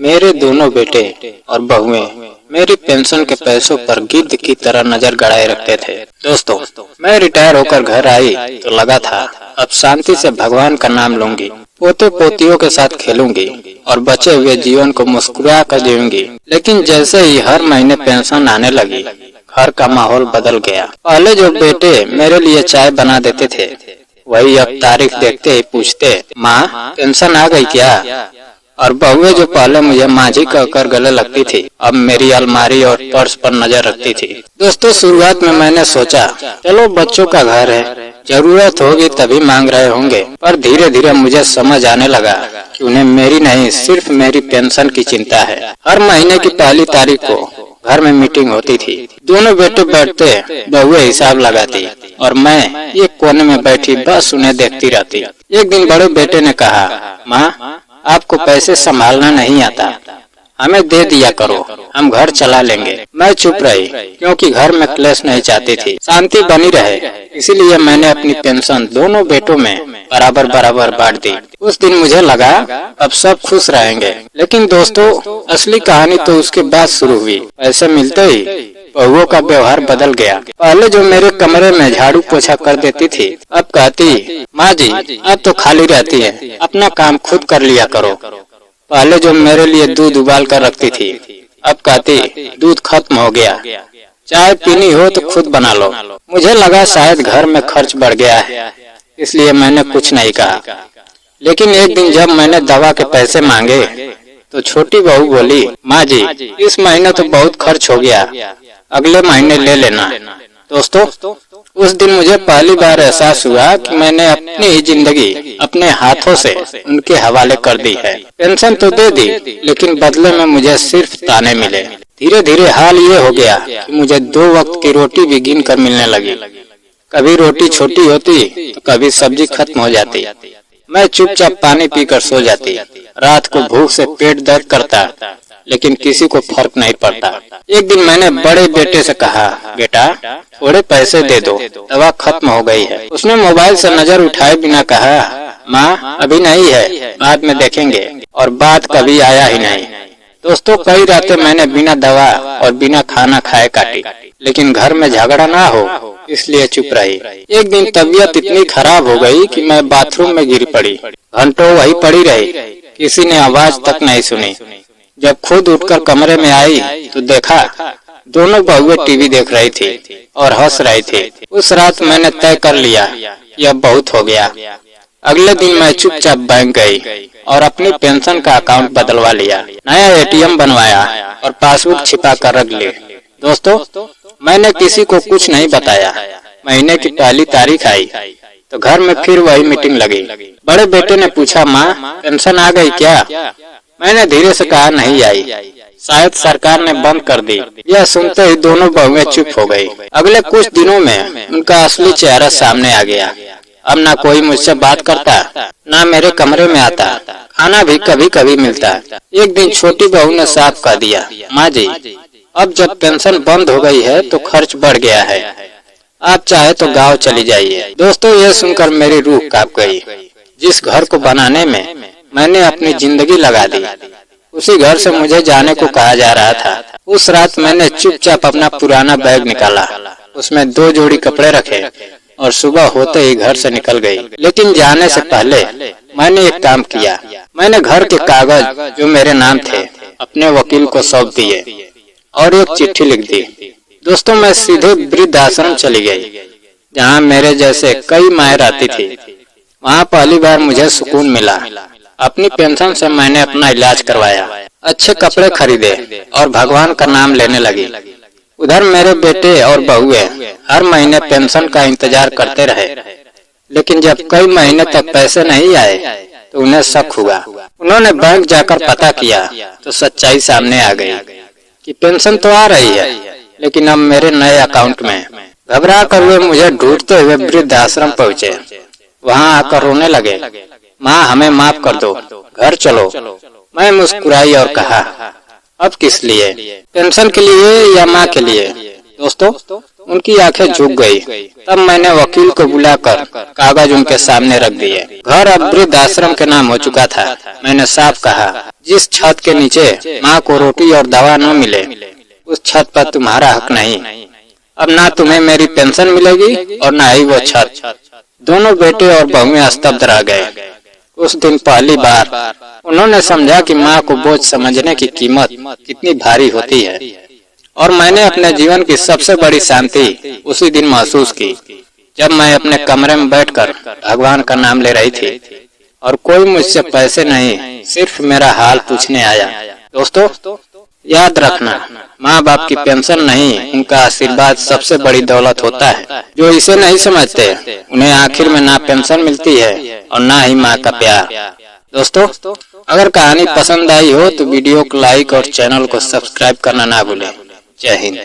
मेरे दोनों बेटे और बहुएं मेरी पेंशन के पैसों पर गिद्ध की तरह नजर गड़ाए रखते थे। दोस्तों, मैं रिटायर होकर घर आई तो लगा था अब शांति से भगवान का नाम लूंगी, पोते पोतियों के साथ खेलूंगी और बचे हुए जीवन को मुस्कुरा कर जीऊंगी। लेकिन जैसे ही हर महीने पेंशन आने लगी, घर का माहौल बदल गया। पहले जो बेटे मेरे लिए चाय बना देते थे, वही अब तारीख देखते ही पूछते, माँ पेंशन आ गई क्या? और बहुएं जो पहले मुझे माझी कहकर गले लगती थी, अब मेरी अलमारी और पर्स पर नजर रखती थी। दोस्तों, शुरुआत में मैंने सोचा चलो बच्चों का घर है, जरूरत होगी तभी मांग रहे होंगे, पर धीरे धीरे मुझे समझ आने लगा कि उन्हें मेरी नहीं सिर्फ मेरी पेंशन की चिंता है। हर महीने की पहली तारीख को घर में मीटिंग होती थी। दोनों बेटे बैठते, बहुएं हिसाब लगाती और मैं एक कोने में बैठी बस उन्हें देखती रहती। एक दिन बड़े बेटे ने कहा, माँ आपको पैसे संभालना नहीं आता, हमें दे दिया करो, हम घर चला लेंगे। मैं चुप रही क्योंकि घर में क्लेश नहीं चाहती थी, शांति बनी रहे। इसीलिए मैंने अपनी पेंशन दोनों बेटों में बराबर बराबर बांट दी। उस दिन मुझे लगा अब सब खुश रहेंगे। लेकिन दोस्तों, असली कहानी तो उसके बाद शुरू हुई। पैसे मिलते ही बहुओं का व्यवहार बदल गया। पहले जो मेरे कमरे में झाड़ू पोछा कर देती थी, अब कहती, माँ जी अब तो खाली रहती है, अपना काम खुद कर लिया करो। पहले जो मेरे लिए दूध उबाल कर रखती थी, अब कहती, दूध खत्म हो गया, चाय पीनी हो तो खुद बना लो। मुझे लगा शायद घर में खर्च बढ़ गया है, इसलिए मैंने कुछ नहीं कहा। लेकिन एक दिन जब मैंने दवा के पैसे मांगे तो छोटी बहू बोली, माँ जी इस महीने तो बहुत खर्च हो गया, अगले महीने ले लेना। दोस्तों, उस दिन मुझे पहली बार एहसास हुआ कि मैंने अपनी ही जिंदगी अपने हाथों से उनके हवाले कर दी है। पेंशन तो दे दी, लेकिन बदले में मुझे सिर्फ ताने मिले। धीरे धीरे हाल ये हो गया कि मुझे 2 वक्त की रोटी भी गिन कर मिलने लगी। कभी रोटी छोटी होती तो कभी सब्जी खत्म हो जाती। मैं चुपचाप पानी पीकर सो जाती। रात को भूख से पेट दर्द करता, लेकिन किसी को फर्क नहीं पड़ता। एक दिन मैंने बड़े बेटे से कहा, बेटा थोड़े पैसे दे दो, दवा खत्म हो गई है। उसने मोबाइल से नजर उठाए बिना कहा, माँ अभी नहीं है, बाद में देखेंगे, और बात कभी आया ही नहीं। दोस्तों, कई रातें मैंने बिना दवा और बिना खाना खाए काटी, लेकिन घर में झगड़ा ना हो इसलिए चुप रही। एक दिन तबीयत इतनी खराब हो गई कि मैं बाथरूम में गिर पड़ी। घंटों वही पड़ी रही, किसी ने आवाज तक नहीं सुनी। जब खुद उठकर कमरे में आई तो देखा दोनों बहुएं टीवी देख रही थी और हंस रही थी। उस रात मैंने तय कर लिया कि अब बहुत हो गया। अगले दिन मैं चुपचाप बैंक गई और अपनी पेंशन का अकाउंट बदलवा लिया, नया एटीएम बनवाया और पासबुक छिपा कर रख ली। दोस्तों, मैंने किसी को कुछ नहीं बताया। महीने की पहली तारीख आई तो घर में फिर वही मीटिंग लगी। बड़े बेटे ने पूछा, माँ पेंशन आ गई क्या? मैंने धीरे से कहा, नहीं आई, शायद सरकार ने बंद कर दी। यह सुनते ही दोनों बहुएं चुप हो गई। अगले कुछ दिनों में उनका असली चेहरा सामने आ गया। अब ना कोई मुझसे बात करता, ना मेरे कमरे में आता, खाना भी कभी कभी मिलता। एक दिन छोटी बहू ने साफ कह दिया, माँ जी अब जब पेंशन बंद हो गई है तो खर्च बढ़ गया है, आप चाहे तो गाँव चली जाइए। दोस्तों, यह सुनकर मेरी रूह कांप गई। जिस घर को बनाने में मैंने अपनी जिंदगी लगा दी, उसी घर से मुझे जाने को कहा जा रहा था। उस रात मैंने चुपचाप अपना पुराना बैग निकाला, उसमें 2 जोड़ी कपड़े रखे और सुबह होते ही घर से निकल गई। लेकिन जाने से पहले मैंने एक काम किया। मैंने घर के कागज जो मेरे नाम थे अपने वकील को सौंप दिए और एक चिट्ठी लिख दी। दोस्तों, मैं सीधे वृद्ध आश्रम चली गई, जहाँ मेरे जैसे कई माएँ रहती थी। वहाँ पहली बार मुझे सुकून मिला। अपनी पेंशन से मैंने अपना इलाज करवाया, अच्छे कपड़े खरीदे और भगवान का नाम लेने लगी। उधर मेरे बेटे और बहुएं हर महीने पेंशन का इंतजार करते रहे, लेकिन जब कई महीने तक पैसे नहीं आए तो उन्हें शक हुआ। उन्होंने बैंक जाकर पता किया तो सच्चाई सामने आ गई कि पेंशन तो आ रही है, लेकिन अब मेरे नए अकाउंट में। घबरा कर वे मुझे ढूंढते हुए वृद्ध आश्रम पहुँचे। वहाँ आकर रोने लगे, माँ हमें माफ कर दो, घर चलो। मैं मुस्कुराई और कहा, अब किस लिए, पेंशन के लिए या माँ के लिए? दोस्तों, उनकी आंखें झुक गई। तब मैंने वकील को बुलाकर कागज उनके सामने रख दिए। घर अब वृद्ध आश्रम के नाम हो चुका था। मैंने साफ कहा, जिस छत के नीचे माँ को रोटी और दवा न मिले, उस छत पर तुम्हारा हक नहीं। अब ना तुम्हें मेरी पेंशन मिलेगी और ना ही वो छत। दोनों बेटे और बहुएं स्तब्ध रह गए। उस दिन पहली बार उन्होंने समझा कि माँ को बोझ समझने की कीमत कितनी भारी होती है। और मैंने अपने जीवन की सबसे बड़ी शांति उसी दिन महसूस की, जब मैं अपने कमरे में बैठकर भगवान का नाम ले रही थी और कोई मुझसे पैसे नहीं, सिर्फ मेरा हाल पूछने आया। दोस्तों, याद रखना, माँ बाप की पेंशन नहीं, उनका आशीर्वाद सबसे बड़ी दौलत होता है। जो इसे नहीं समझते, उन्हें आखिर में ना पेंशन मिलती है और ना ही माँ का प्यार। दोस्तों, अगर कहानी पसंद आई हो तो वीडियो को लाइक और चैनल को सब्सक्राइब करना ना भूलें। जय हिंद।